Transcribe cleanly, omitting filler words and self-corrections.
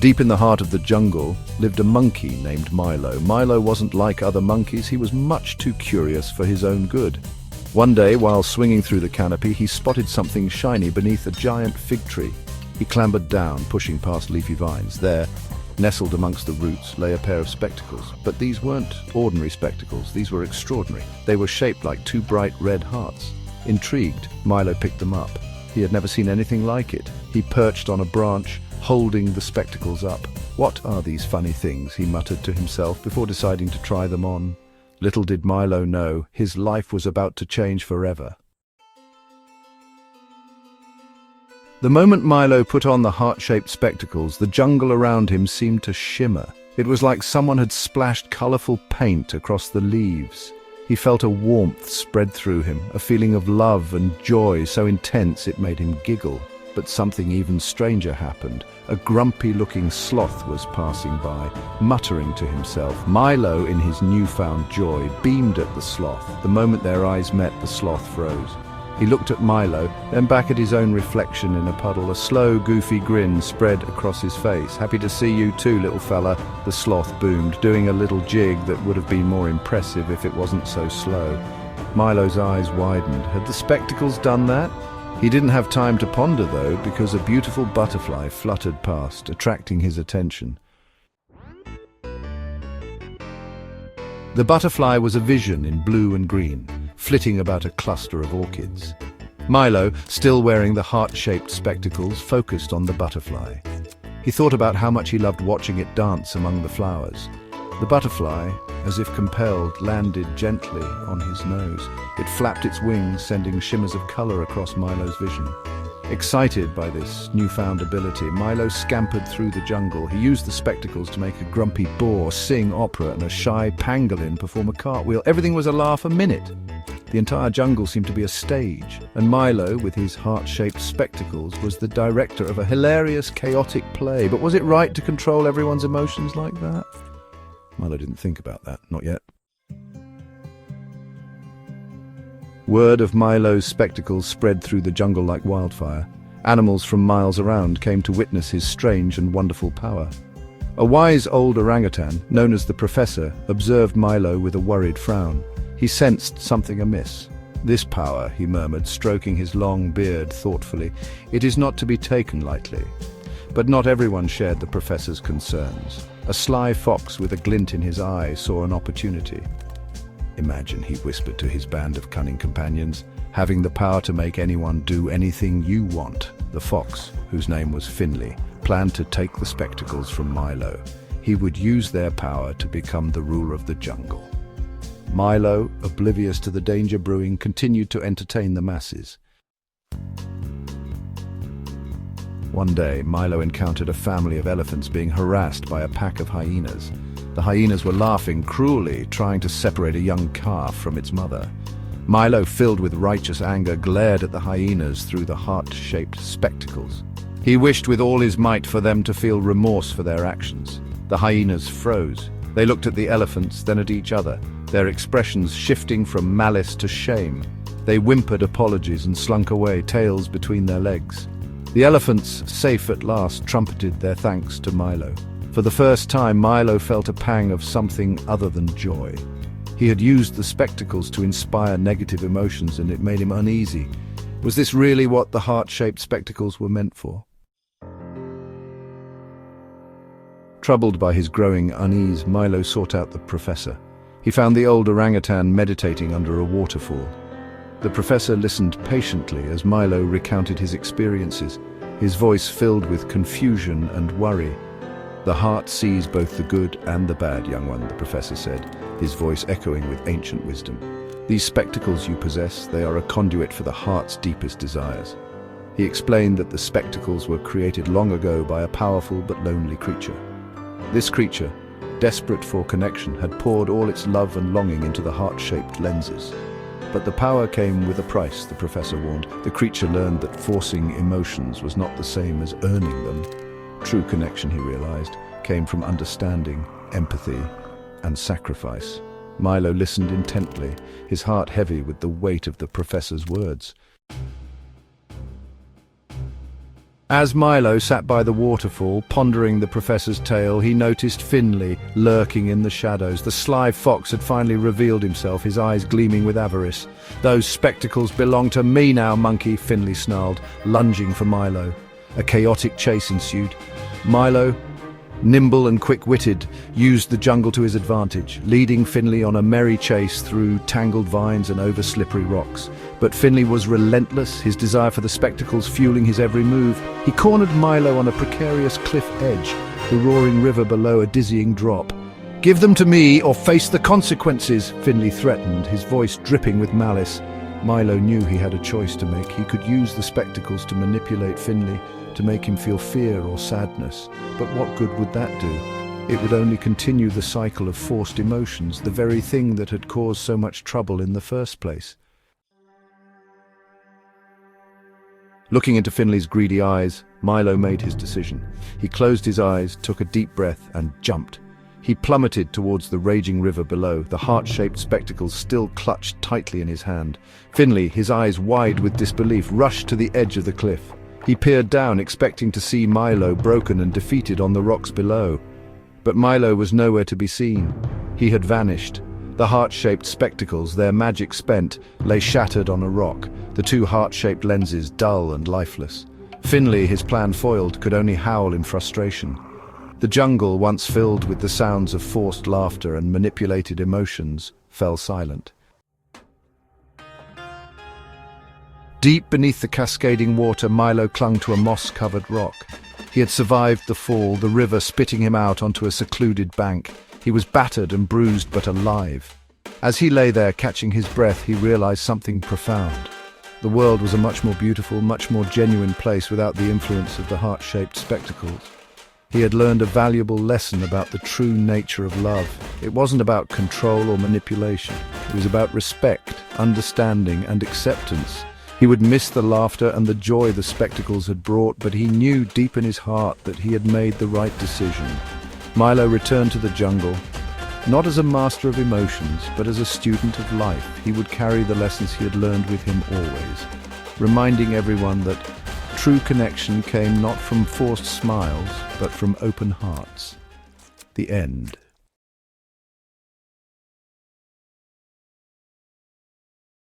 Deep in the heart of the jungle lived a monkey named Milo. Milo wasn't like other monkeys, he was much too curious for his own good. One day, while swinging through the canopy, he spotted something shiny beneath a giant fig tree. He clambered down, pushing past leafy vines. There, nestled amongst the roots, lay a pair of spectacles. But these weren't ordinary spectacles, these were extraordinary. They were shaped like two bright red hearts. Intrigued, Milo picked them up. He had never seen anything like it. He perched on a branch, holding the spectacles up. "What are these funny things?" he muttered to himself before deciding to try them on. Little did Milo know, his life was about to change forever. The moment Milo put on the heart-shaped spectacles, the jungle around him seemed to shimmer. It was like someone had splashed colorful paint across the leaves. He felt a warmth spread through him, a feeling of love and joy so intense it made him giggle. But something even stranger happened. A grumpy-looking sloth was passing by, muttering to himself. Milo, in his newfound joy, beamed at the sloth. The moment their eyes met, the sloth froze. He looked at Milo, then back at his own reflection in a puddle. A slow, goofy grin spread across his face. "Happy to see you too, little fella," the sloth boomed, doing a little jig that would have been more impressive if it wasn't so slow. Milo's eyes widened. Had the spectacles done that? He didn't have time to ponder, though, because a beautiful butterfly fluttered past, attracting his attention. The butterfly was a vision in blue and green, flitting about a cluster of orchids. Milo, still wearing the heart-shaped spectacles, focused on the butterfly. He thought about how much he loved watching it dance among the flowers. The butterfly, as if compelled, landed gently on his nose. It flapped its wings, sending shimmers of color across Milo's vision. Excited by this newfound ability, Milo scampered through the jungle. He used the spectacles to make a grumpy boar sing opera and a shy pangolin perform a cartwheel. Everything was a laugh a minute. The entire jungle seemed to be a stage, and Milo, with his heart-shaped spectacles, was the director of a hilarious, chaotic play. But was it right to control everyone's emotions like that? Milo didn't think about that, not yet. Word of Milo's spectacles spread through the jungle like wildfire. Animals from miles around came to witness his strange and wonderful power. A wise old orangutan, known as the Professor, observed Milo with a worried frown. He sensed something amiss. "This power," he murmured, stroking his long beard thoughtfully, "it is not to be taken lightly." But not everyone shared the Professor's concerns. A sly fox with a glint in his eye saw an opportunity. "Imagine," he whispered to his band of cunning companions, "having the power to make anyone do anything you want." The fox, whose name was Finley, planned to take the spectacles from Milo. He would use their power to become the ruler of the jungle. Milo, oblivious to the danger brewing, continued to entertain the masses. One day, Milo encountered a family of elephants being harassed by a pack of hyenas. The hyenas were laughing cruelly, trying to separate a young calf from its mother. Milo, filled with righteous anger, glared at the hyenas through the heart-shaped spectacles. He wished with all his might for them to feel remorse for their actions. The hyenas froze. They looked at the elephants, then at each other, their expressions shifting from malice to shame. They whimpered apologies and slunk away, tails between their legs. The elephants, safe at last, trumpeted their thanks to Milo. For the first time, Milo felt a pang of something other than joy. He had used the spectacles to inspire negative emotions, and it made him uneasy. Was this really what the heart-shaped spectacles were meant for? Troubled by his growing unease, Milo sought out the Professor. He found the old orangutan meditating under a waterfall. The Professor listened patiently as Milo recounted his experiences, his voice filled with confusion and worry. "The heart sees both the good and the bad, young one," the Professor said, his voice echoing with ancient wisdom. "These spectacles you possess, they are a conduit for the heart's deepest desires." He explained that the spectacles were created long ago by a powerful but lonely creature. This creature, desperate for connection, had poured all its love and longing into the heart-shaped lenses. But the power came with a price, the Professor warned. The creature learned that forcing emotions was not the same as earning them. True connection, he realized, came from understanding, empathy, and sacrifice. Milo listened intently, his heart heavy with the weight of the Professor's words. As Milo sat by the waterfall, pondering the professor's tale, he noticed Finley lurking in the shadows. The sly fox had finally revealed himself, his eyes gleaming with avarice. "Those spectacles belong to me now, monkey," Finley snarled, lunging for Milo. A chaotic chase ensued. Milo, nimble and quick-witted, used the jungle to his advantage, leading Finley on a merry chase through tangled vines and over slippery rocks. But Finley was relentless, his desire for the spectacles fueling his every move. He cornered Milo on a precarious cliff edge, the roaring river below a dizzying drop. "Give them to me or face the consequences," Finley threatened, his voice dripping with malice. Milo knew he had a choice to make. He could use the spectacles to manipulate Finley, to make him feel fear or sadness. But what good would that do? It would only continue the cycle of forced emotions, the very thing that had caused so much trouble in the first place. Looking into Finley's greedy eyes, Milo made his decision. He closed his eyes, took a deep breath, and jumped. He plummeted towards the raging river below, the heart-shaped spectacles still clutched tightly in his hand. Finley, his eyes wide with disbelief, rushed to the edge of the cliff. He peered down, expecting to see Milo broken and defeated on the rocks below. But Milo was nowhere to be seen. He had vanished. The heart-shaped spectacles, their magic spent, lay shattered on a rock, the two heart-shaped lenses dull and lifeless. Finley, his plan foiled, could only howl in frustration. The jungle, once filled with the sounds of forced laughter and manipulated emotions, fell silent. Deep beneath the cascading water, Milo clung to a moss-covered rock. He had survived the fall, the river spitting him out onto a secluded bank. He was battered and bruised, but alive. As he lay there, catching his breath, he realized something profound. The world was a much more beautiful, much more genuine place without the influence of the heart-shaped spectacles. He had learned a valuable lesson about the true nature of love. It wasn't about control or manipulation. It was about respect, understanding, and acceptance. He would miss the laughter and the joy the spectacles had brought, but he knew deep in his heart that he had made the right decision. Milo returned to the jungle, not as a master of emotions, but as a student of life. He would carry the lessons he had learned with him always, reminding everyone that true connection came not from forced smiles, but from open hearts. The end.